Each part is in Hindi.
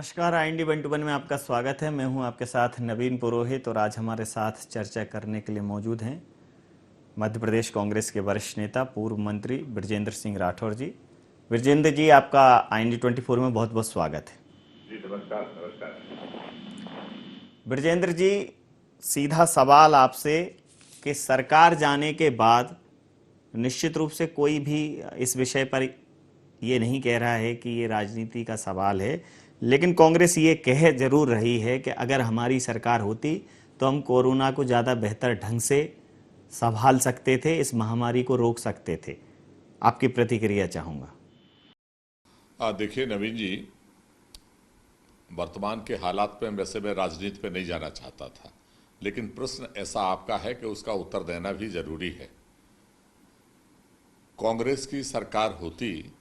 नमस्कार। IND 121 में आपका स्वागत है। मैं हूं आपके साथ नवीन पुरोहित और आज हमारे साथ चर्चा करने के लिए मौजूद हैं मध्य प्रदेश कांग्रेस के वरिष्ठ नेता पूर्व मंत्री बृजेंद्र सिंह राठौर जी। बृजेंद्र जी, आपका IND 24 में बहुत बहुत स्वागत है। जी नमस्कार नमस्कार। बृजेंद्र जी, सीधा सवाल आपसे कि सरकार जाने के बाद निश्चित रूप से कोई भी इस विषय पर ये नहीं कह रहा है कि ये राजनीति का सवाल है, लेकिन कांग्रेस ये कह जरूर रही है कि अगर हमारी सरकार होती तो हम कोरोना को ज़्यादा बेहतर ढंग से संभाल सकते थे, इस महामारी को रोक सकते थे। आपकी प्रतिक्रिया चाहूँगा। देखिए नवीन जी, वर्तमान के हालात पे वैसे मैं राजनीति पे नहीं जाना चाहता था, लेकिन प्रश्न ऐसा आपका है कि उसका उत्तर देना भी जरूरी है। कांग्रेस की सरकार होती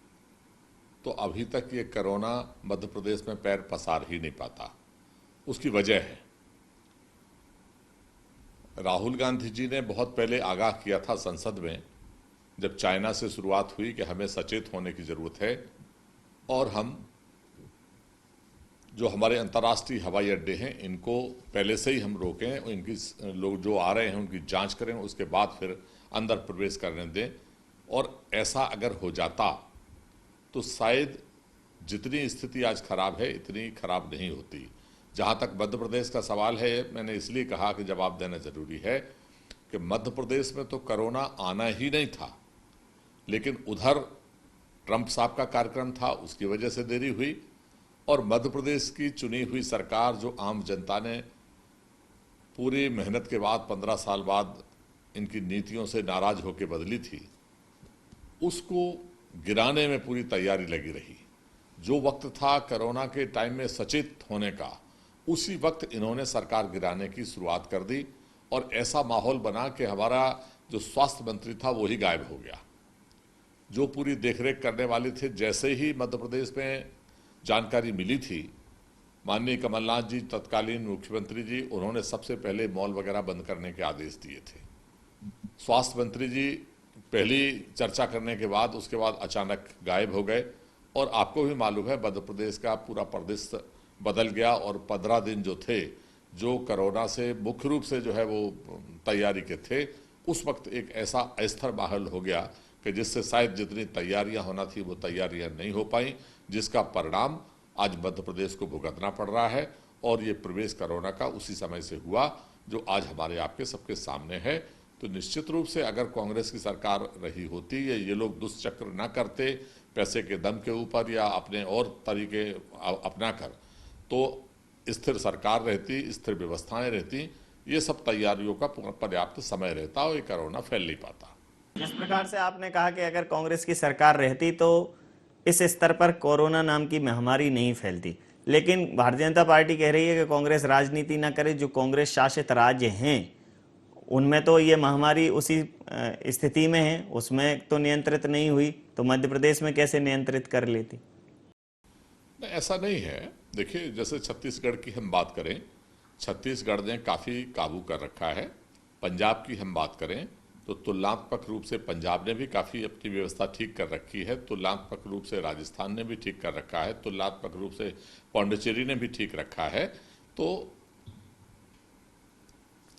तो अभी तक ये कोरोना मध्य प्रदेश में पैर पसार ही नहीं पाता। उसकी वजह है, राहुल गांधी जी ने बहुत पहले आगाह किया था संसद में, जब चाइना से शुरुआत हुई कि हमें सचेत होने की जरूरत है और हम जो हमारे अंतर्राष्ट्रीय हवाई अड्डे हैं इनको पहले से ही हम रोकें, इनकी लोग जो आ रहे हैं उनकी जांच करें, उसके बाद फिर अंदर प्रवेश करने दें। और ऐसा अगर हो जाता तो शायद जितनी स्थिति आज खराब है इतनी खराब नहीं होती। जहां तक मध्य प्रदेश का सवाल है, मैंने इसलिए कहा कि जवाब देना जरूरी है कि मध्य प्रदेश में तो कोरोना आना ही नहीं था, लेकिन उधर ट्रंप साहब का कार्यक्रम था, उसकी वजह से देरी हुई। और मध्य प्रदेश की चुनी हुई सरकार, जो आम जनता ने पूरी मेहनत के बाद 15 साल बाद इनकी नीतियों से नाराज होकर बदली थी, उसको गिराने में पूरी तैयारी लगी रही। जो वक्त था कोरोना के टाइम में सचेत होने का, उसी वक्त इन्होंने सरकार गिराने की शुरुआत कर दी और ऐसा माहौल बना कि हमारा जो स्वास्थ्य मंत्री था वो ही गायब हो गया। जो पूरी देखरेख करने वाले थे, जैसे ही मध्य प्रदेश में जानकारी मिली थी, माननीय कमलनाथ जी तत्कालीन मुख्यमंत्री जी, उन्होंने सबसे पहले मॉल वगैरह बंद करने के आदेश दिए थे। स्वास्थ्य मंत्री जी पहली चर्चा करने के बाद उसके बाद अचानक गायब हो गए। और आपको भी मालूम है मध्य प्रदेश का पूरा प्रदेश बदल गया और 15 दिन जो थे, जो कोरोना से मुख्य रूप से जो है वो तैयारी के थे, उस वक्त एक ऐसा अस्थिर माहौल हो गया कि जिससे शायद जितनी तैयारियां होना थी वो तैयारियां नहीं हो पाई, जिसका परिणाम आज मध्य प्रदेश को भुगतना पड़ रहा है। और ये प्रवेश कोरोना का उसी समय से हुआ जो आज हमारे आपके सबके सामने है। तो निश्चित रूप से अगर कांग्रेस की सरकार रही होती या ये लोग दुष्चक्र न करते पैसे के दम के ऊपर या अपने और तरीके अपनाकर, तो स्थिर सरकार रहती, स्थिर व्यवस्थाएं रहती, ये सब तैयारियों का पर्याप्त समय रहता और ये कोरोना फैल नहीं पाता। जिस प्रकार से आपने कहा कि अगर कांग्रेस की सरकार रहती तो इस स्तर पर कोरोना नाम की महामारी नहीं फैलती, लेकिन भारतीय जनता पार्टी कह रही है कि कांग्रेस राजनीति ना करे। जो कांग्रेस शासित राज्य हैं उनमें तो ये महामारी उसी स्थिति में है, उसमें तो नियंत्रित नहीं हुई, तो मध्य प्रदेश में कैसे नियंत्रित कर लेती? नहीं, ऐसा नहीं है। देखिए, जैसे छत्तीसगढ़ की हम बात करें, छत्तीसगढ़ ने काफ़ी काबू कर रखा है। पंजाब की हम बात करें तो तुलनात्मक रूप से पंजाब ने भी काफ़ी अपनी व्यवस्था ठीक कर रखी है। तुलनात्मक रूप से राजस्थान ने भी ठीक कर रखा है। तुलनात्मक रूप से पौंडीचेरी ने भी ठीक रखा है। तो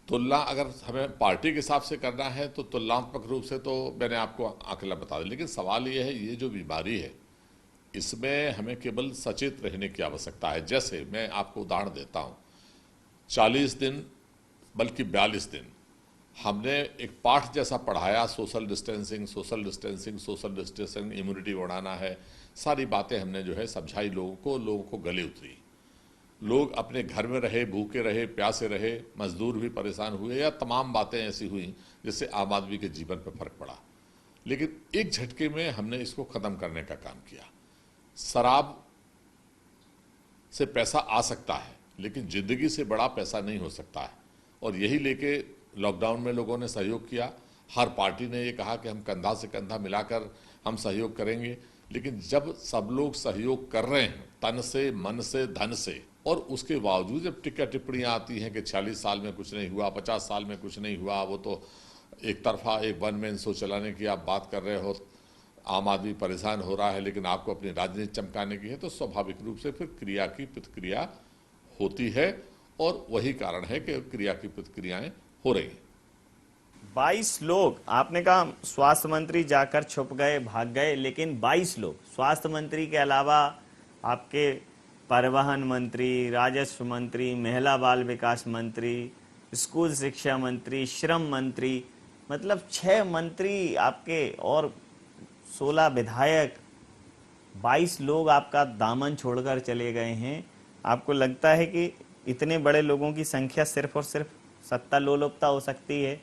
तुलना अगर हमें पार्टी के हिसाब से करना है तो तुलनात्मक रूप से तो मैंने आपको आंकड़ा बता दिया। लेकिन सवाल ये है, ये जो बीमारी है इसमें हमें केवल सचेत रहने की आवश्यकता है। जैसे मैं आपको उदाहरण देता हूँ, 40 दिन बल्कि 42 दिन हमने एक पाठ जैसा पढ़ाया, social distancing social distancing social distancing, immunity बढ़ाना है, सारी बातें हमने जो है समझाई लोगों को गले उतरी। लोग अपने घर में रहे, भूखे रहे, प्यासे रहे, मजदूर भी परेशान हुए, या तमाम बातें ऐसी हुई जिससे आम आदमी के जीवन पर फर्क पड़ा। लेकिन एक झटके में हमने इसको खत्म करने का काम किया। शराब से पैसा आ सकता है लेकिन जिंदगी से बड़ा पैसा नहीं हो सकता है, और यही लेके लॉकडाउन में लोगों ने सहयोग किया। हर पार्टी ने ये कहा कि हम कंधा से कंधा मिलाकर हम सहयोग करेंगे। लेकिन जब सब लोग सहयोग कर रहे हैं तन से, मन से, धन से, और उसके बावजूद जब टिक्का टिप्पणियां आती हैं कि 40 साल में कुछ नहीं हुआ, 50 साल में कुछ नहीं हुआ, वो तो एक तरफा एक वन मैन शो चलाने की आप बात कर रहे हो, आम आदमी परेशान हो रहा है, लेकिन आपको अपनी राजनीति चमकाने की है, तो स्वाभाविक रूप से फिर क्रिया की प्रतिक्रिया होती है, और वही कारण है कि क्रिया की प्रतिक्रियाएं हो रही हैं। 22 लोग, आपने कहा स्वास्थ्य मंत्री जाकर छुप गए, भाग गए, लेकिन 22 लोग स्वास्थ्य मंत्री के अलावा आपके परिवहन मंत्री, राजस्व मंत्री, महिला बाल विकास मंत्री, स्कूल शिक्षा मंत्री, श्रम मंत्री, मतलब 6 मंत्री आपके और 16 विधायक, 22 लोग आपका दामन छोड़कर चले गए हैं। आपको लगता है कि इतने बड़े लोगों की संख्या सिर्फ और सिर्फ सत्ता लोलुपता हो सकती है,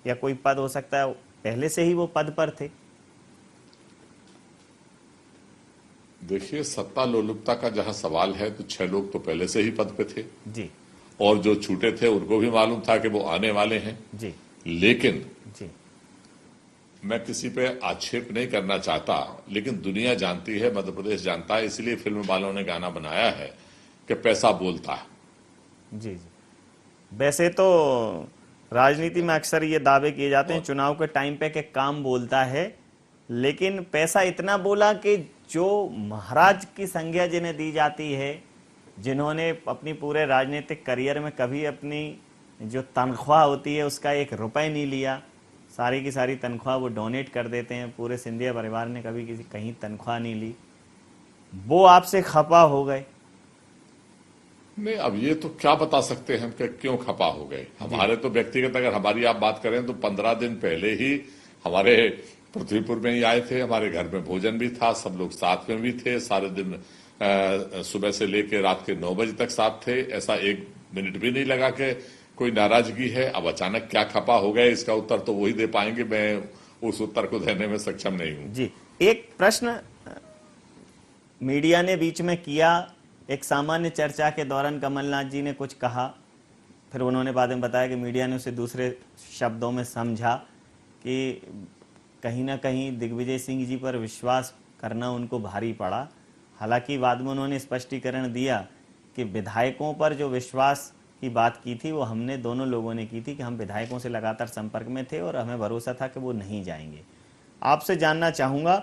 या कोई पद हो सकता है, पहले से ही वो पद पर थे? देखिए, सत्ता लोलुपता का जहां सवाल है, तो 6 लोग तो पहले से ही पद पे थे, जी और जो छूटे थे उनको भी मालूम था कि वो आने वाले हैं। जी लेकिन जी मैं किसी पे आक्षेप नहीं करना चाहता, लेकिन दुनिया जानती है, मध्य प्रदेश जानता है, इसलिए फिल्म वालों ने गाना बनाया है कि पैसा बोलता है। जी जी। वैसे तो राजनीति में अक्सर ये दावे किए जाते हैं चुनाव के टाइम पे कि काम बोलता है, लेकिन पैसा इतना बोला कि जो महाराज की संज्ञा जिन्हें दी जाती है, जिन्होंने अपनी पूरे राजनीतिक करियर में कभी अपनी जो तनख्वाह होती है उसका 1 रुपए नहीं लिया, सारी की सारी तनख्वाह वो डोनेट कर देते हैं। पूरे सिंधिया परिवार ने कभी किसी कहीं तनख्वाह नहीं ली, वो आपसे खफा हो गए। नहीं, अब ये तो क्या बता सकते हैं हम कि क्यों खपा हो गए। हमारे तो व्यक्तिगत अगर हमारी आप बात करें तो 15 दिन पहले ही हमारे पृथ्वीपुर में ही आए थे, हमारे घर में भोजन भी था, सब लोग साथ में भी थे, सारे दिन सुबह से लेकर रात के 9 बजे तक साथ थे। ऐसा 1 मिनट भी नहीं लगा कि कोई नाराजगी है। अब अचानक क्या खपा हो गए, इसका उत्तर तो वही दे पाएंगे, मैं उस उत्तर को देने में सक्षम नहीं हूं। जी, एक प्रश्न मीडिया ने बीच में किया, एक सामान्य चर्चा के दौरान कमलनाथ जी ने कुछ कहा, फिर उन्होंने बाद में बताया कि मीडिया ने उसे दूसरे शब्दों में समझा कि कहीं ना कहीं दिग्विजय सिंह जी पर विश्वास करना उनको भारी पड़ा। हालांकि बाद में उन्होंने स्पष्टीकरण दिया कि विधायकों पर जो विश्वास की बात की थी वो हमने दोनों लोगों ने की थी, कि हम विधायकों से लगातार संपर्क में थे और हमें भरोसा था कि वो नहीं जाएंगे। आपसे जानना चाहूँगा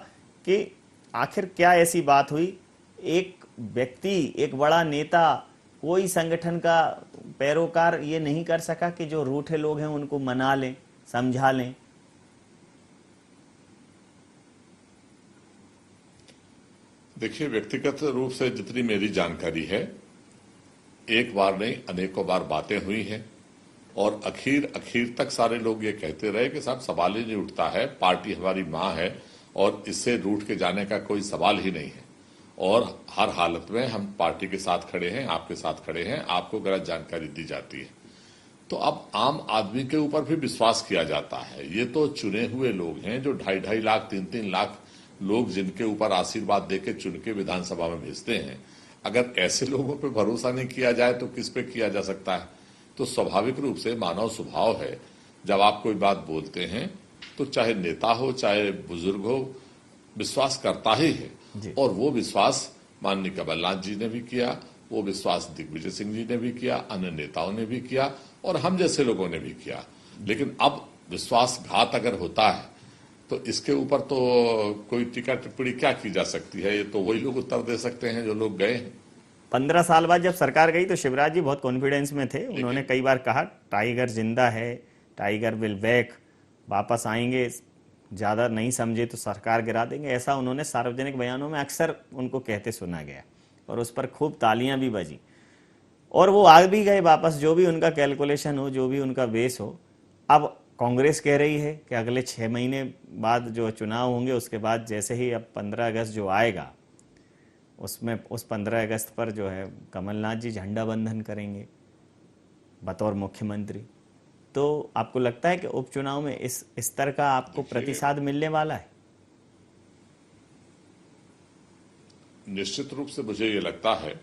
कि आखिर क्या ऐसी बात हुई, एक व्यक्ति, एक बड़ा नेता, कोई संगठन का पैरोकार ये नहीं कर सका कि जो रूठे लोग हैं उनको मना लें, समझा लें? देखिए, व्यक्तिगत रूप से जितनी मेरी जानकारी है, एक बार नहीं अनेकों बार बातें हुई हैं, और आखिर तक सारे लोग ये कहते रहे कि साहब सवाल ही नहीं उठता है, पार्टी हमारी माँ है और इससे रूठ के जाने का कोई सवाल ही नहीं है, और हर हालत में हम पार्टी के साथ खड़े हैं, आपके साथ खड़े हैं, आपको गलत जानकारी दी जाती है तो अब आम आदमी के ऊपर भी विश्वास किया जाता है। ये तो चुने हुए लोग हैं जो 2.5 लाख 3-3 लाख लोग जिनके ऊपर आशीर्वाद देके चुन के विधानसभा में भेजते हैं। अगर ऐसे लोगों पे भरोसा नहीं किया जाए तो किस पे किया जा सकता है? तो स्वाभाविक रूप से मानव स्वभाव है, जब आप कोई बात बोलते हैं तो चाहे नेता हो चाहे बुजुर्ग हो, विश्वास करता ही है। और वो विश्वास माननीय कमलनाथ जी ने भी किया, वो विश्वास दिग्विजय सिंह जी ने भी किया, अन्य नेताओं ने भी किया, और हम जैसे लोगों ने भी किया। लेकिन अब विश्वासघात अगर होता है तो इसके ऊपर तो कोई टीका टिप्पणी क्या की जा सकती है? ये तो वही लोग उत्तर दे सकते हैं जो लोग गए हैं। 15 साल बाद जब सरकार गई तो शिवराज जी बहुत कॉन्फिडेंस में थे, उन्होंने कई बार कहा टाइगर जिंदा है, टाइगर विल बैक, वापस आएंगे, ज़्यादा नहीं समझे तो सरकार गिरा देंगे, ऐसा उन्होंने सार्वजनिक बयानों में अक्सर उनको कहते सुना गया, और उस पर खूब तालियां भी बजी, और वो आ भी गए वापस, जो भी उनका कैलकुलेशन हो, जो भी उनका बेस हो। अब कांग्रेस कह रही है कि अगले 6 महीने बाद जो चुनाव होंगे उसके बाद जैसे ही अब 15 अगस्त जो आएगा उसमें उस 15 अगस्त पर जो है कमलनाथ जी झंडा बंधन करेंगे बतौर मुख्यमंत्री। तो आपको लगता है कि उपचुनाव में इस स्तर का आपको प्रतिसाद मिलने वाला है? निश्चित रूप से मुझे ये लगता है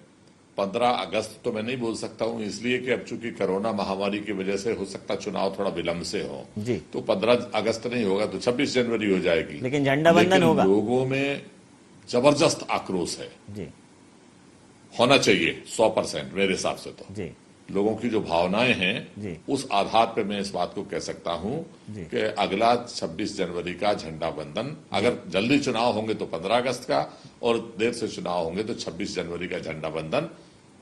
15 अगस्त तो मैं नहीं बोल सकता हूं, इसलिए कि अब चूंकि कोरोना महामारी की वजह से हो सकता चुनाव थोड़ा विलंब से हो जी। तो 15 अगस्त नहीं होगा तो 26 जनवरी हो जाएगी, लेकिन झंडा बंधन होगा। लोगों में जबरदस्त आक्रोश है जी, होना चाहिए 100% मेरे हिसाब से तो जी। लोगों की जो भावनाएं हैं जी। उस आधार पर मैं इस बात को कह सकता हूं जी। कि अगला 26 जनवरी का झंडा बंधन, अगर जल्दी चुनाव होंगे तो 15 अगस्त का, और देर से चुनाव होंगे तो 26 जनवरी का झंडा बंधन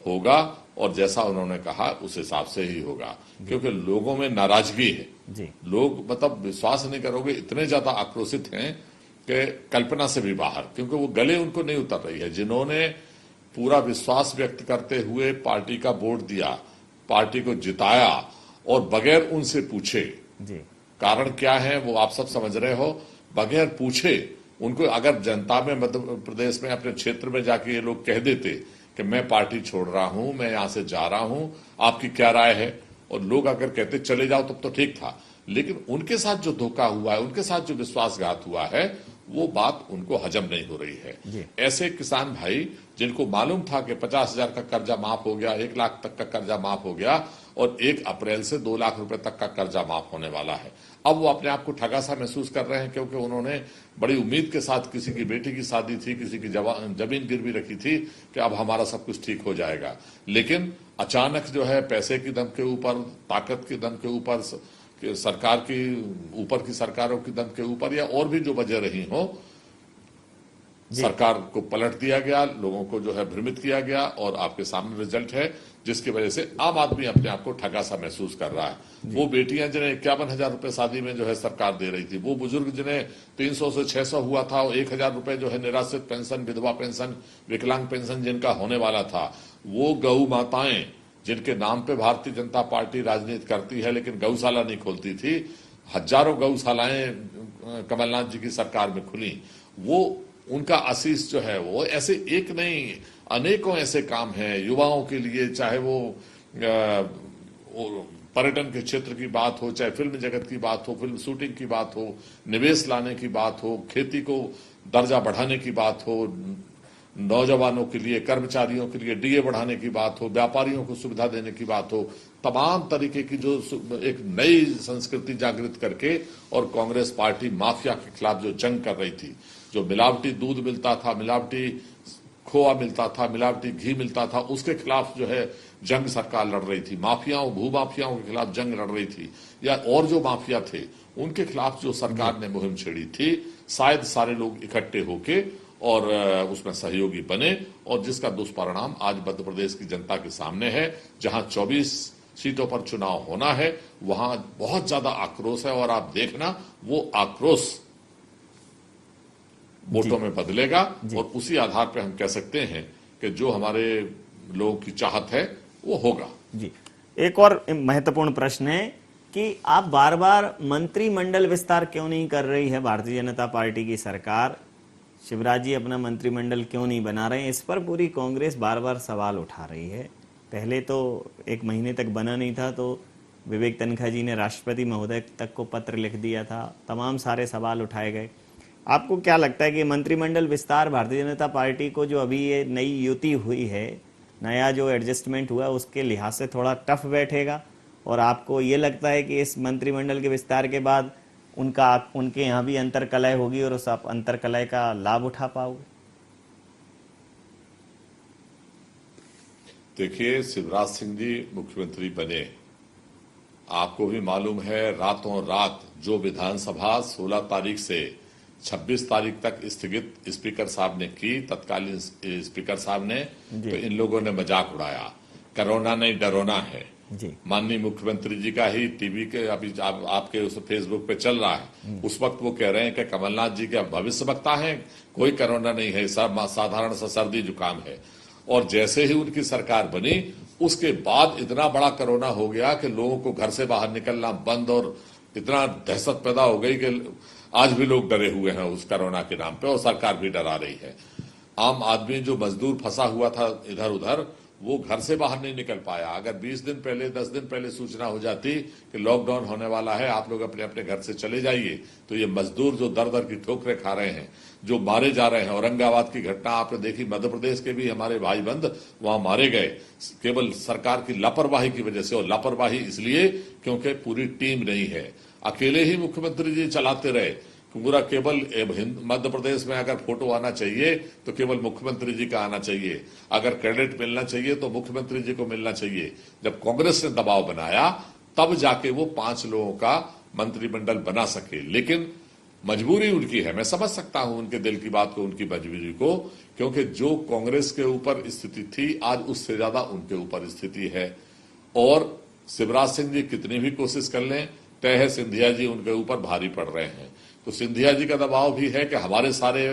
होगा। और जैसा उन्होंने कहा उस हिसाब से ही होगा, क्योंकि लोगों में नाराजगी है। जी। लोग मतलब विश्वास नहीं करोगे, इतने ज्यादा आक्रोशित हैं कि कल्पना से भी बाहर, क्योंकि वो गले उनको नहीं उतर रही है। जिन्होंने पूरा विश्वास व्यक्त करते हुए पार्टी का वोट दिया, पार्टी को जिताया, और बगैर उनसे पूछे, जी। कारण क्या है वो आप सब समझ रहे हो, बगैर पूछे उनको अगर जनता में मध्य प्रदेश में अपने क्षेत्र में जाके ये लोग कह देते कि मैं पार्टी छोड़ रहा हूं, मैं यहां से जा रहा हूं, आपकी क्या राय है, और लोग अगर कहते चले जाओ तब तो ठीक था। लेकिन उनके साथ जो धोखा हुआ है, उनके साथ जो विश्वासघात हुआ है, वो बात उनको हजम नहीं हो रही है। ऐसे किसान भाई जिनको मालूम था कि 50,000 का कर्जा माफ हो गया, 1 लाख तक का कर्जा माफ हो गया, और 1 अप्रैल से 2 लाख रुपए तक का कर्जा माफ होने वाला है, अब वो अपने आप को ठगा सा महसूस कर रहे हैं, क्योंकि उन्होंने बड़ी उम्मीद के साथ किसी की बेटी की शादी थी, किसी की जमीन गिरवी रखी थी कि अब हमारा सब कुछ ठीक हो जाएगा। लेकिन अचानक जो है पैसे की दम के ऊपर, ताकत के दम के ऊपर, सरकार की ऊपर की सरकारों की दम के ऊपर, या और भी जो वजह रही हो, सरकार को पलट दिया गया, लोगों को जो है भ्रमित किया गया, और आपके सामने रिजल्ट है, जिसकी वजह से आम आदमी अपने आप को ठगा सा महसूस कर रहा है। वो बेटियां जिन्हें 51,000 रुपए शादी में जो है सरकार दे रही थी, वो बुजुर्ग जिन्हें 300 से 600 हुआ था, और 1,000 रुपए जो है निराश्रित पेंशन, विधवा पेंशन, विकलांग पेंशन जिनका होने वाला था, वो गौ माताएं जिनके नाम पे भारतीय जनता पार्टी राजनीति करती है लेकिन गौशाला नहीं खोलती थी, हजारों गौशालाएं कमलनाथ जी की सरकार में खुली, वो उनका आशीष जो है, वो ऐसे एक नहीं अनेकों ऐसे काम हैं युवाओं के लिए, चाहे वो पर्यटन के क्षेत्र की बात हो, चाहे फिल्म जगत की बात हो, फिल्म शूटिंग की बात हो, निवेश लाने की बात हो, खेती को दर्जा बढ़ाने की बात हो, नौजवानों के लिए, कर्मचारियों के लिए डीए बढ़ाने की बात हो, व्यापारियों को सुविधा देने की बात हो, तमाम तरीके की जो एक नई संस्कृति जागृत करके, और कांग्रेस पार्टी माफिया के खिलाफ जो जंग कर रही थी, जो मिलावटी दूध मिलता था, मिलावटी खोआ मिलता था, मिलावटी घी मिलता था, उसके खिलाफ जो है जंग सरकार लड़ रही थी, माफियाओं भूमाफियाओं के खिलाफ जंग लड़ रही थी, या और जो माफिया थे उनके खिलाफ जो सरकार ने मुहिम छेड़ी थी, शायद सारे लोग इकट्ठे होके और उसमें सहयोगी बने, और जिसका दुष्परिणाम आज मध्य प्रदेश की जनता के सामने है। जहां 24 सीटों पर चुनाव होना है, वहां बहुत ज्यादा आक्रोश है, और आप देखना वो आक्रोश वोटों में बदलेगा, और उसी आधार पर हम कह सकते हैं कि जो हमारे लोगों की चाहत है वो होगा। जी। एक और महत्वपूर्ण प्रश्न है कि आप बार बार मंत्रिमंडल विस्तार क्यों नहीं कर रही है भारतीय जनता पार्टी की सरकार? शिवराज जी अपना मंत्रिमंडल क्यों नहीं बना रहे हैं? इस पर पूरी कांग्रेस बार बार सवाल उठा रही है। पहले तो 1 महीने तक बना नहीं था, तो विवेक तनखा जी ने राष्ट्रपति महोदय तक को पत्र लिख दिया था, तमाम सारे सवाल उठाए गए। आपको क्या लगता है कि मंत्रिमंडल विस्तार भारतीय जनता पार्टी को, जो अभी ये नई युति हुई है, नया जो एडजस्टमेंट हुआ, उसके लिहाज से थोड़ा टफ बैठेगा? और आपको ये लगता है कि इस मंत्रिमंडल के विस्तार के बाद उनके यहाँ भी अंतर्कलह होगी और उस अंतर्कलह का लाभ उठा पाओगे? देखिए, शिवराज सिंह जी मुख्यमंत्री बने, आपको भी मालूम है, रातों रात जो विधानसभा 16 तारीख से 26 तारीख तक स्थगित स्पीकर साहब ने की, तत्कालीन स्पीकर साहब ने, तो इन लोगों ने मजाक उड़ाया, कोरोना नहीं डरोना है। माननीय मुख्यमंत्री जी का ही टीवी के अभी आपके उस फेसबुक पे चल रहा है, उस वक्त वो कह रहे हैं कि कमलनाथ जी के भविष्यवक्ता हैं, कोई कोरोना नहीं है, सब साधारण सा सर्दी जुकाम है। और जैसे ही उनकी सरकार बनी, उसके बाद इतना बड़ा कोरोना हो गया कि लोगों को घर से बाहर निकलना बंद, और इतना दहशत पैदा हो गई कि आज भी लोग डरे हुए हैं उस कोरोना के नाम पे, और सरकार भी डरा रही है। आम आदमी जो मजदूर फंसा हुआ था इधर उधर, वो घर से बाहर नहीं निकल पाया। अगर 20 दिन पहले 10 दिन पहले सूचना हो जाती कि लॉकडाउन होने वाला है, आप लोग अपने अपने घर से चले जाइए, तो ये मजदूर जो दर दर की ठोकरें खा रहे हैं, जो मारे जा रहे हैं, औरंगाबाद की घटना आपने देखी, मध्य प्रदेश के भी हमारे भाई बंद वहां मारे गए केवल सरकार की लापरवाही की वजह से। और लापरवाही इसलिए क्योंकि पूरी टीम नहीं है, अकेले ही मुख्यमंत्री जी चलाते रहे, पूरा केवल मध्य प्रदेश में अगर फोटो आना चाहिए तो केवल मुख्यमंत्री जी का आना चाहिए, अगर क्रेडिट मिलना चाहिए तो मुख्यमंत्री जी को मिलना चाहिए। जब कांग्रेस ने दबाव बनाया तब जाके वो 5 लोगों का मंत्रिमंडल बना सके, लेकिन मजबूरी उनकी है। मैं समझ सकता हूं उनके दिल की बात को, उनकी मजबूरी को, क्योंकि जो कांग्रेस के ऊपर स्थिति थी आज उससे ज्यादा उनके ऊपर स्थिति है। और शिवराज सिंह जी कितनी भी कोशिश कर लें, तय है सिंधिया जी उनके ऊपर भारी पड़ रहे हैं। तो सिंधिया जी का दबाव भी है कि हमारे सारे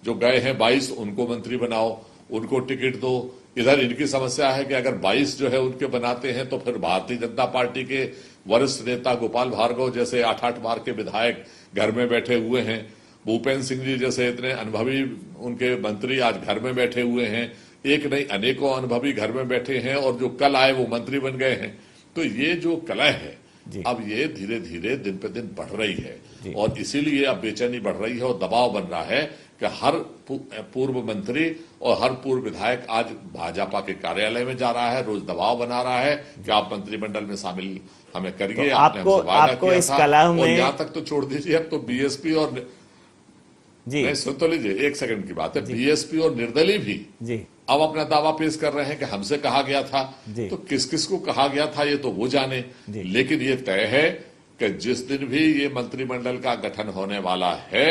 जो गए हैं 22 उनको मंत्री बनाओ, उनको टिकट दो। इधर इनकी समस्या है कि अगर 22 जो है उनके बनाते हैं तो फिर भारतीय जनता पार्टी के वरिष्ठ नेता गोपाल भार्गव जैसे 8-8 बार के विधायक घर में बैठे हुए हैं, भूपेन्द्र सिंह जी जैसे इतने अनुभवी उनके मंत्री आज घर में बैठे हुए हैं, एक नहीं अनेकों अनुभवी घर में बैठे हैं और जो कल आए वो मंत्री बन गए हैं। तो ये जो कलह है अब ये धीरे धीरे दिन पे दिन बढ़ रही है और इसीलिए अब बेचैनी बढ़ रही है और दबाव बन रहा है कि हर पूर्व मंत्री और हर पूर्व विधायक आज भाजपा के कार्यालय में जा रहा है, रोज दबाव बना रहा है कि आप मंत्रिमंडल में शामिल हमें करिए। तो आपको इस कलह में, यहां तक तो छोड़ दीजिए, अब तो बीएसपी और जी नहीं, सुन तो लीजिए, एक सेकंड की बात है, बीएसपी और निर्दलीय भी जी अब अपना दावा पेश कर रहे हैं कि हमसे कहा गया था। तो किस किस को कहा गया था ये तो वो जाने, लेकिन ये तय है कि जिस दिन भी ये मंत्रिमंडल का गठन होने वाला है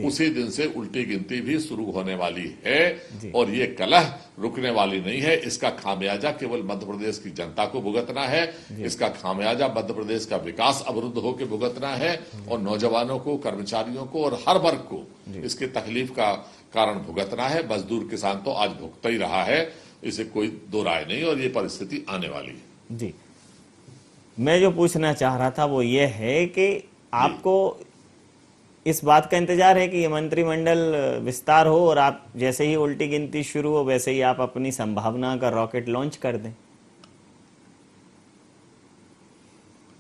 उसी दिन से उल्टी गिनती भी शुरू होने वाली है और ये कलह रुकने वाली नहीं है। इसका खामियाजा केवल मध्य प्रदेश की जनता को भुगतना है, इसका खामियाजा मध्य प्रदेश का विकास अवरुद्ध होकर भुगतना है और नौजवानों को, कर्मचारियों को और हर वर्ग को इसकी तकलीफ का कारण भुगतना है। मजदूर किसान तो आज भुगता ही रहा है, इसे कोई दो राय नहीं और ये परिस्थिति आने वाली है। जी, मैं जो पूछना चाह रहा था वो ये है कि आपको इस बात का इंतजार है कि ये मंत्रिमंडल विस्तार हो और आप जैसे ही उल्टी गिनती शुरू हो वैसे ही आप अपनी संभावना का रॉकेट लॉन्च कर दें?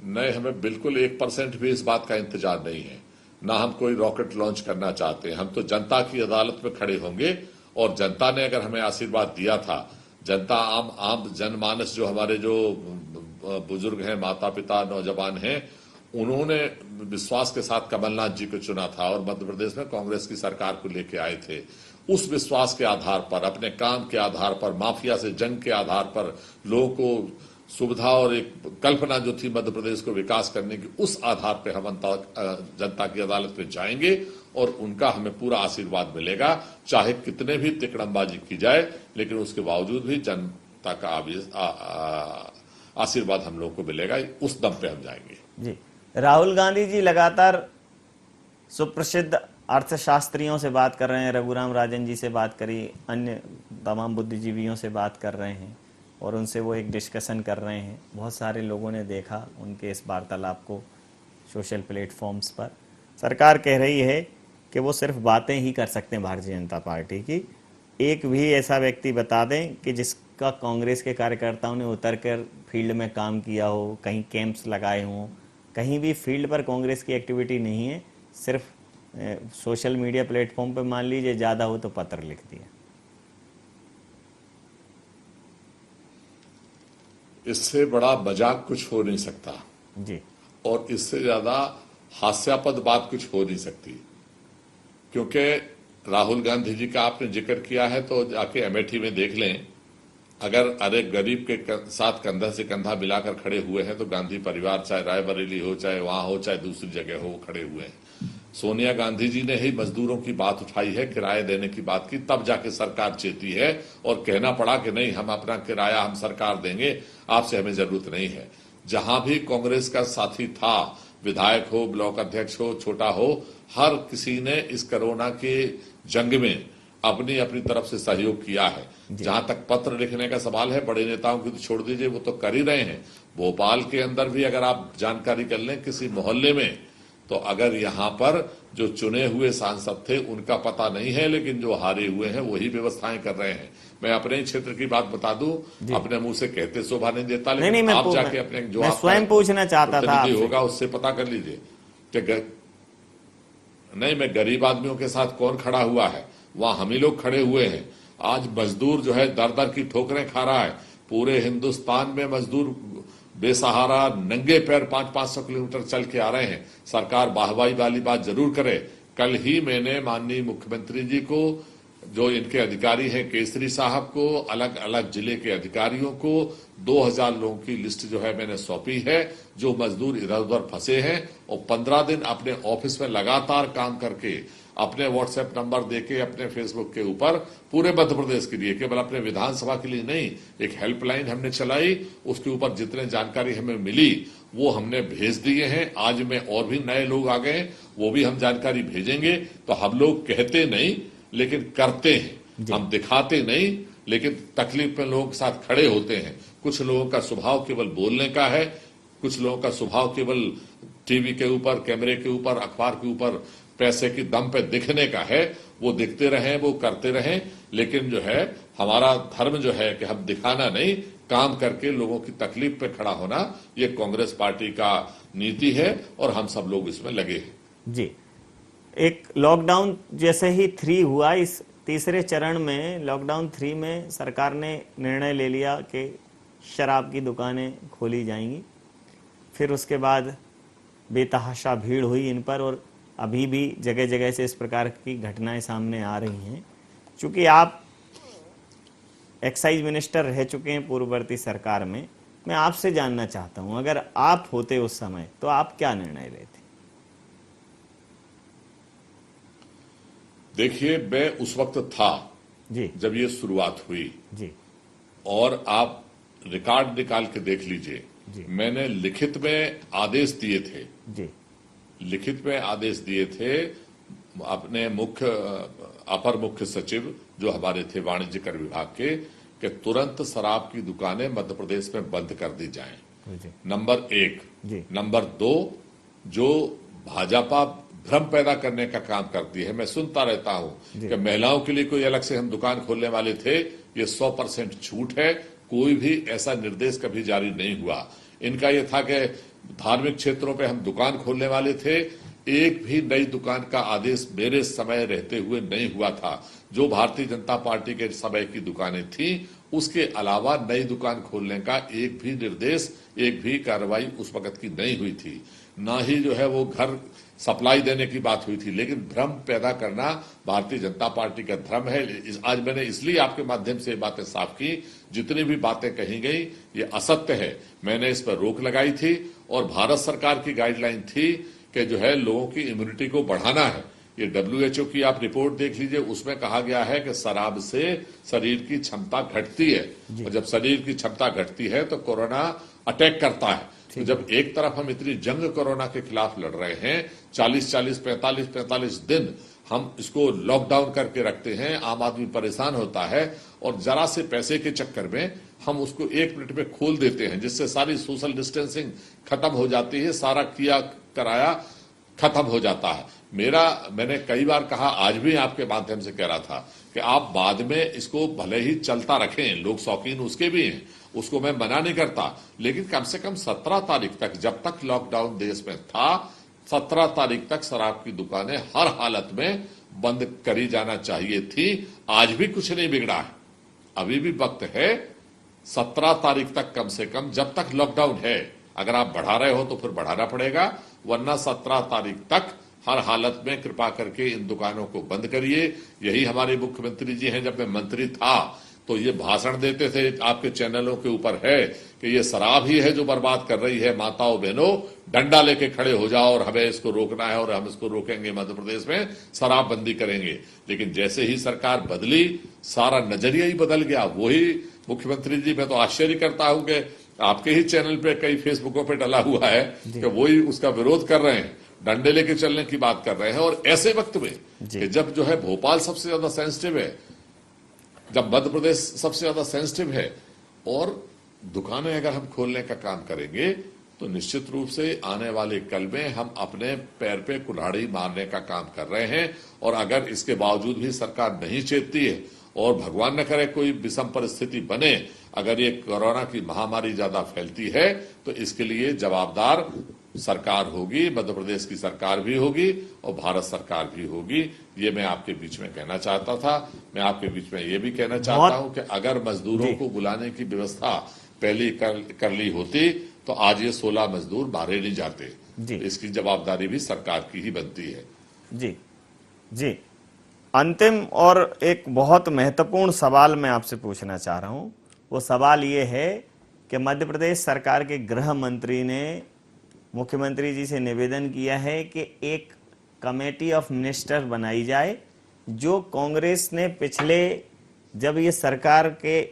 नहीं, हमें बिल्कुल 1% भी इस बात का इंतजार नहीं है, ना हम कोई रॉकेट लॉन्च करना चाहते हैं। हम तो जनता की अदालत में खड़े होंगे और जनता ने अगर हमें आशीर्वाद दिया था, जनता आम जनमानस जो हमारे जो बुजुर्ग हैं, माता पिता, नौजवान हैं, उन्होंने विश्वास के साथ कमलनाथ जी को चुना था और मध्य प्रदेश में कांग्रेस की सरकार को लेके आए थे। उस विश्वास के आधार पर, अपने काम के आधार पर, माफिया से जंग के आधार पर, लोगों को सुविधा और एक कल्पना जो थी मध्य प्रदेश को विकास करने की, उस आधार पर हम जनता की अदालत में जाएंगे और उनका हमें पूरा आशीर्वाद मिलेगा। चाहे कितने भी तिकड़मबाजी की जाए, लेकिन उसके बावजूद भी जनता का आशीर्वाद हम लोगों को मिलेगा, उस दम पे हम जाएंगे। जी, राहुल गांधी जी लगातार सुप्रसिद्ध अर्थशास्त्रियों से बात कर रहे हैं, रघुराम राजन जी से बात करी, अन्य तमाम बुद्धिजीवियों से बात कर रहे हैं और उनसे वो एक डिस्कशन कर रहे हैं। बहुत सारे लोगों ने देखा उनके इस वार्तालाप को सोशल प्लेटफॉर्म्स पर। सरकार कह रही है कि वो सिर्फ बातें ही कर सकते हैं भारतीय जनता पार्टी की, एक भी ऐसा व्यक्ति बता दें कि जिसका कांग्रेस के कार्यकर्ताओं ने उतरकर फील्ड में काम किया हो, कहीं कैंप्स लगाए हों, कहीं भी फील्ड पर कांग्रेस की एक्टिविटी नहीं है, सिर्फ सोशल मीडिया प्लेटफॉर्म पे मान लीजिए ज़्यादा हो तो पत्र लिख दिया। इससे बड़ा मजाक कुछ हो नहीं सकता जी, और इससे ज्यादा हास्यास्पद बात कुछ हो नहीं सकती, क्योंकि राहुल गांधी जी का आपने जिक्र किया है तो जाके अमेठी में देख लें। अगर अरे गरीब के साथ कंधा से कंधा मिलाकर खड़े हुए हैं तो गांधी परिवार, चाहे रायबरेली हो, चाहे वहां हो, चाहे दूसरी जगह हो, खड़े हुए हैं। सोनिया गांधी जी ने ही मजदूरों की बात उठाई है, किराया देने की बात की, तब जाके सरकार चेती है और कहना पड़ा कि नहीं, हम अपना किराया हम सरकार देंगे, आपसे हमें जरूरत नहीं है। जहां भी कांग्रेस का साथी था, विधायक हो, ब्लॉक अध्यक्ष हो, छोटा हो, हर किसी ने इस कोरोना के जंग में अपनी अपनी तरफ से सहयोग किया है। जहां तक पत्र लिखने का सवाल है, बड़े नेताओं की तो छोड़ दीजिए, वो तो कर ही रहे हैं। भोपाल के अंदर भी अगर आप जानकारी कर लें किसी मोहल्ले में, तो अगर यहाँ पर जो चुने हुए सांसद थे उनका पता नहीं है, लेकिन जो हारे हुए हैं वही व्यवस्थाएं कर रहे हैं। मैं अपने ही क्षेत्र की बात बता दूं, अपने मुंह से कहते शोभा नहीं देता, लेकिन नहीं, आप जाके अपने जो मैं स्वयं पूछना चाहता था होगा उससे पता कर लीजिए कि नहीं, मैं गरीब आदमियों के साथ कौन खड़ा हुआ है, वहां हम ही लोग खड़े हुए हैं। आज मजदूर जो है दर दर की ठोकरें खा रहा है, पूरे हिंदुस्तान में मजदूर बेसहारा नंगे पैर 500-500 किलोमीटर चल के आ रहे हैं। सरकार वाहवाही वाली बात जरूर करे। कल ही मैंने माननीय मुख्यमंत्री जी को, जो इनके अधिकारी हैं केसरी साहब को, अलग अलग जिले के अधिकारियों को 2000 लोगों की लिस्ट जो है मैंने सौंपी है, जो मजदूर इधर उधर फंसे हैं और 15 दिन अपने ऑफिस में लगातार काम करके, अपने व्हाट्सएप नंबर देके, अपने फेसबुक के ऊपर पूरे मध्य प्रदेश के लिए, केवल अपने विधानसभा के लिए नहीं, एक हेल्पलाइन हमने चलाई, उसके ऊपर जितने जानकारी हमें मिली वो हमने भेज दिए हैं। आज में और भी नए लोग आ गए, वो भी हम जानकारी भेजेंगे। तो हम लोग कहते नहीं लेकिन करते हैं, हम दिखाते नहीं लेकिन तकलीफ में लोगों के साथ खड़े होते हैं। कुछ लोगों का स्वभाव केवल बोलने का है, कुछ लोगों का स्वभाव केवल टीवी के ऊपर, कैमरे के ऊपर, अखबार के ऊपर पैसे की दम पे दिखने का है। वो दिखते रहें, वो करते रहें, लेकिन जो है हमारा धर्म जो है कि हम दिखाना नहीं, काम करके लोगों की तकलीफ पे खड़ा होना, ये कांग्रेस पार्टी का नीति है और हम सब लोग इसमें लगे हैं। जी, एक लॉकडाउन जैसे ही 3 हुआ, इस तीसरे चरण में लॉकडाउन 3 में सरकार ने निर्णय ले लिया कि शराब की दुकानें खोली जाएंगी। फिर उसके बाद बेतहाशा भीड़ हुई इन पर और अभी भी जगह जगह से इस प्रकार की घटनाएं सामने आ रही हैं। चूंकि आप एक्साइज मिनिस्टर रह चुके हैं पूर्ववर्ती सरकार में, मैं आपसे जानना चाहता हूं, अगर आप होते उस समय तो आप क्या निर्णय लेते? देखिए, मैं उस वक्त था जी जब ये शुरुआत हुई जी और आप रिकॉर्ड निकाल के देख लीजिए। जी। मैंने लिखित में आदेश दिए थे, जी लिखित में आदेश दिए थे अपने अपर मुख्य सचिव जो हमारे थे वाणिज्य कर विभाग के, कि तुरंत शराब की दुकानें मध्य प्रदेश में बंद कर दी जाएं। जी नंबर 1। जी। नंबर 2, जो भाजपा भ्रम पैदा करने का काम करती है, मैं सुनता रहता हूं कि महिलाओं के लिए कोई अलग से हम दुकान खोलने वाले थे, ये 100% झूठ है। कोई भी ऐसा निर्देश कभी जारी नहीं हुआ। इनका यह था कि धार्मिक क्षेत्रों पे हम दुकान खोलने वाले थे, एक भी नई दुकान का आदेश मेरे समय रहते हुए नहीं हुआ था। जो भारतीय जनता पार्टी के समय की दुकानें थी, उसके अलावा नई दुकान खोलने का एक भी निर्देश, एक भी कार्रवाई उस वक्त की नहीं हुई थी। ना ही जो है वो घर सप्लाई देने की बात हुई थी। लेकिन भ्रम पैदा करना भारतीय जनता पार्टी का धर्म है। आज मैंने इसलिए आपके माध्यम से बातें साफ की, जितनी भी बातें कही गई ये असत्य है। मैंने इस पर रोक लगाई थी और भारत सरकार की गाइडलाइन थी कि जो है लोगों की इम्यूनिटी को बढ़ाना है। ये WHO की आप रिपोर्ट देख लीजिए, उसमें कहा गया है कि शराब से शरीर की क्षमता घटती है और जब शरीर की क्षमता घटती है तो कोरोना अटैक करता है। तो जब एक तरफ हम इतनी जंग कोरोना के खिलाफ लड़ रहे हैं, 45 दिन हम इसको लॉकडाउन करके रखते हैं, आम आदमी परेशान होता है और जरा से पैसे के चक्कर में हम उसको 1 मिनट में खोल देते हैं, जिससे सारी सोशल डिस्टेंसिंग खत्म हो जाती है, सारा किया कराया खत्म हो जाता है। मैंने कई बार कहा, आज भी आपके माध्यम से कह रहा था कि आप बाद में इसको भले ही चलता रखें, लोग शौकीन उसके भी हैं, उसको मैं मना नहीं करता, लेकिन कम से कम 17 तारीख तक, जब तक लॉकडाउन देश में था, 17 तारीख तक शराब की दुकानें हर हालत में बंद करी जाना चाहिए थी। आज भी कुछ नहीं बिगड़ा है, अभी भी वक्त है। 17 तारीख तक कम से कम, जब तक लॉकडाउन है, अगर आप बढ़ा रहे हो तो फिर बढ़ाना पड़ेगा, वरना 17 तारीख तक हर हालत में कृपा करके इन दुकानों को बंद करिए। यही हमारे मुख्यमंत्री जी हैं, जब मैं मंत्री था तो ये भाषण देते थे, आपके चैनलों के ऊपर है कि ये शराब ही है जो बर्बाद कर रही है, माताओं बहनों डंडा लेके खड़े हो जाओ और हमें इसको रोकना है और हम इसको रोकेंगे, मध्य प्रदेश में शराबबंदी करेंगे। लेकिन जैसे ही सरकार बदली, सारा नजरिया ही बदल गया। वही मुख्यमंत्री जी, मैं तो आश्चर्य करता हूं कि आपके ही चैनल पे, कई फेसबुकों पे डला हुआ है कि वही उसका विरोध कर रहे हैं, डंडे लेके चलने की बात कर रहे हैं। और ऐसे वक्त में कि जब जो है भोपाल सबसे ज्यादा सेंसिटिव है, जब मध्य प्रदेश सबसे ज्यादा सेंसिटिव है, और दुकानें अगर हम खोलने का काम करेंगे तो निश्चित रूप से आने वाले कल में हम अपने पैर पे कुल्हाड़ी मारने का काम कर रहे हैं। और अगर इसके बावजूद भी सरकार नहीं चेतती है और भगवान न करे कोई विषम परिस्थिति बने, अगर ये कोरोना की महामारी ज्यादा फैलती है, तो इसके लिए जवाबदार सरकार होगी, मध्य प्रदेश की सरकार भी होगी और भारत सरकार भी होगी। ये मैं आपके बीच में कहना चाहता था। मैं आपके बीच में ये भी कहना चाहता हूं कि अगर मजदूरों को बुलाने की व्यवस्था पहले कर ली होती तो आज ये 16 मजदूर मारे नहीं जाते। जी इसकी जवाबदारी भी सरकार की ही बनती है। जी जी। अंतिम और एक बहुत महत्वपूर्ण सवाल मैं आपसे पूछना चाह रहा हूं। वो सवाल ये है कि मध्य प्रदेश सरकार के गृह मंत्री ने मुख्यमंत्री जी से निवेदन किया है कि एक कमेटी ऑफ मिनिस्टर बनाई जाए, जो कांग्रेस ने पिछले, जब ये सरकार के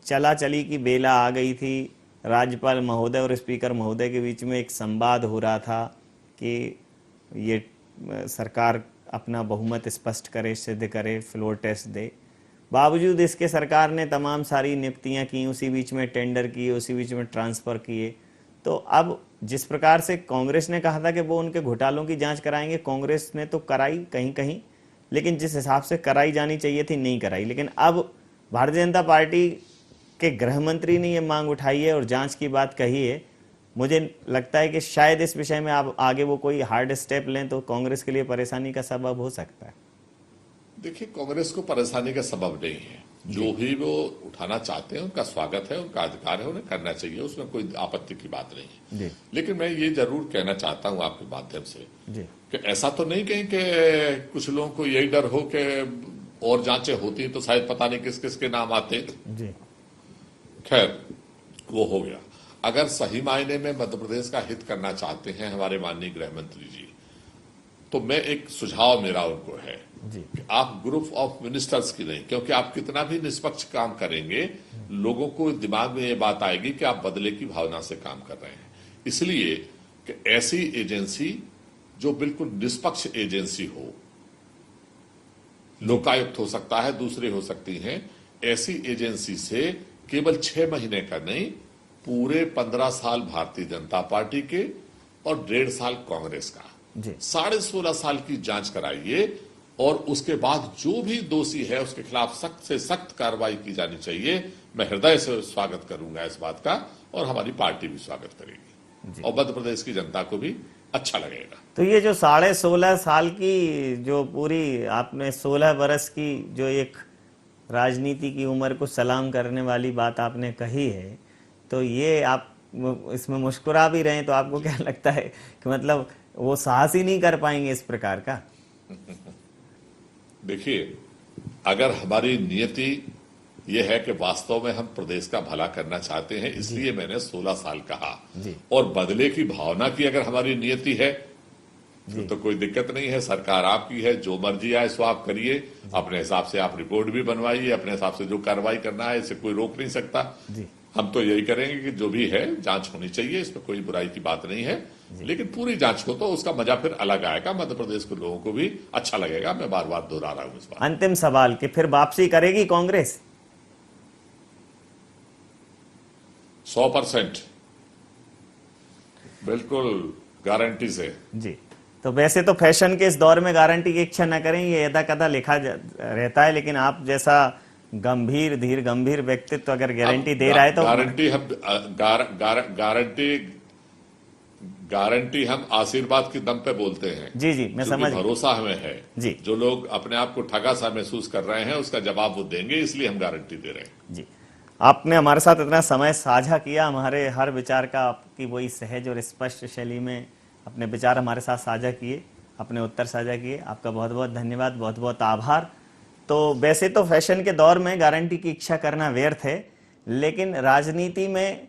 चला चली की बेला आ गई थी, राज्यपाल महोदय और स्पीकर महोदय के बीच में एक संवाद हो रहा था कि ये सरकार अपना बहुमत स्पष्ट करे, सिद्ध करे, फ्लोर टेस्ट दे। बावजूद इसके सरकार ने तमाम सारी नियुक्तियां की, उसी बीच में टेंडर किए, उसी बीच में ट्रांसफ़र किए। तो अब जिस प्रकार से कांग्रेस ने कहा था कि वो उनके घोटालों की जांच कराएंगे, कांग्रेस ने तो कराई कहीं कहीं, लेकिन जिस हिसाब से कराई जानी चाहिए थी नहीं कराई। लेकिन अब भारतीय जनता पार्टी के गृह मंत्री ने ये मांग उठाई है और जांच की बात कही है। मुझे लगता है कि शायद इस विषय में आप आगे वो कोई हार्ड स्टेप लें तो कांग्रेस के लिए परेशानी का सबब हो सकता है। देखिए, कांग्रेस को परेशानी का सबब नहीं है। जो भी वो उठाना चाहते हैं उनका स्वागत है, उनका अधिकार है, उन्हें करना चाहिए, उसमें कोई आपत्ति की बात नहीं है जी लेकिन मैं ये जरूर कहना चाहता हूं आपके माध्यम से जी कि ऐसा तो नहीं कहें कि कुछ लोगों को यही डर हो कि और जांचें होती तो शायद पता नहीं किस किस के नाम आते। जी खैर, वो हो गया। अगर सही मायने में मध्य प्रदेश का हित करना चाहते हैं हमारे माननीय गृह मंत्री जी, तो मैं एक सुझाव मेरा उनको है जी कि आप ग्रुप ऑफ मिनिस्टर्स की नहीं, क्योंकि आप कितना भी निष्पक्ष काम करेंगे, लोगों को दिमाग में ये बात आएगी कि आप बदले की भावना से काम कर रहे हैं। इसलिए कि ऐसी एजेंसी जो बिल्कुल निष्पक्ष एजेंसी हो, लोकायुक्त हो सकता है, दूसरे हो सकती हैं, ऐसी एजेंसी से केवल 6 महीने का नहीं, पूरे 15 साल भारतीय जनता पार्टी के और 1.5 साल कांग्रेस का, 16.5 साल की जांच कराइए और उसके बाद जो भी दोषी है उसके खिलाफ सख्त से सख्त कार्रवाई की जानी चाहिए। मैं हृदय से स्वागत करूंगा इस बात का और हमारी पार्टी भी स्वागत करेगी और मध्य प्रदेश की जनता को भी अच्छा लगेगा। तो ये जो 16.5 साल की जो पूरी आपने 16 बरस की जो एक राजनीति की उम्र को सलाम करने वाली बात आपने कही है, तो ये आप इसमें मुस्कुरा भी रहे हैं, तो आपको क्या लगता है कि मतलब वो साहस ही नहीं कर पाएंगे इस प्रकार का? देखिए, अगर हमारी नियति ये है कि वास्तव में हम प्रदेश का भला करना चाहते हैं, इसलिए मैंने 16 साल कहा, और बदले की भावना की अगर हमारी नियति है तो कोई दिक्कत नहीं है। सरकार आपकी है, जो मर्जी आए सो आप करिए, अपने हिसाब से आप रिपोर्ट भी बनवाइए, अपने हिसाब से जो कार्रवाई करना है, इसे कोई रोक नहीं सकता। हम तो यही करेंगे कि जो भी है जांच होनी चाहिए, इसमें कोई बुराई की बात नहीं है, लेकिन पूरी जांच हो तो उसका मजा फिर अलग आएगा, मध्य प्रदेश के लोगों को भी अच्छा लगेगा। मैं बार बार दोहरा रहा हूं इस बात। अंतिम सवाल कि फिर वापसी करेगी कांग्रेस? 100% बिल्कुल गारंटी से। जी, तो वैसे तो फैशन के इस दौर में गारंटी की इच्छा न करें, ये यदा कदा लिखा रहता है, लेकिन आप जैसा गंभीर धीर गंभीर व्यक्तित्व अगर गारंटी दे रहा है तो गारंटी हम आशीर्वाद के दम पे बोलते हैं। जी जी, मैं समझ, भरोसा हमें है जी। जो लोग अपने आप को ठगा सा महसूस कर रहे हैं उसका जवाब वो देंगे, इसलिए हम गारंटी दे रहे हैं। जी, आपने हमारे साथ इतना समय साझा किया, हमारे हर विचार का आपकी वही सहज और स्पष्ट शैली में अपने विचार हमारे साथ साझा किए, अपने उत्तर साझा किए। आपका बहुत बहुत धन्यवाद, बहुत बहुत आभार। तो वैसे तो फैशन के दौर में गारंटी की इच्छा करना व्यर्थ है, लेकिन राजनीति में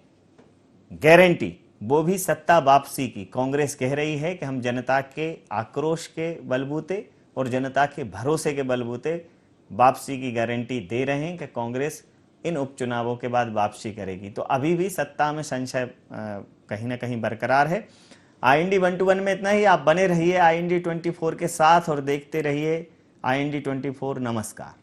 गारंटी, वो भी सत्ता वापसी की, कांग्रेस कह रही है कि हम जनता के आक्रोश के बलबूते और जनता के भरोसे के बलबूते वापसी की गारंटी दे रहे हैं कि कांग्रेस इन उपचुनावों के बाद वापसी करेगी। तो अभी भी सत्ता में संशय कहीं ना कहीं बरकरार है। IND 121 में इतना ही। आप बने रहिए IND 24 के साथ और देखते रहिए IND 24। नमस्कार।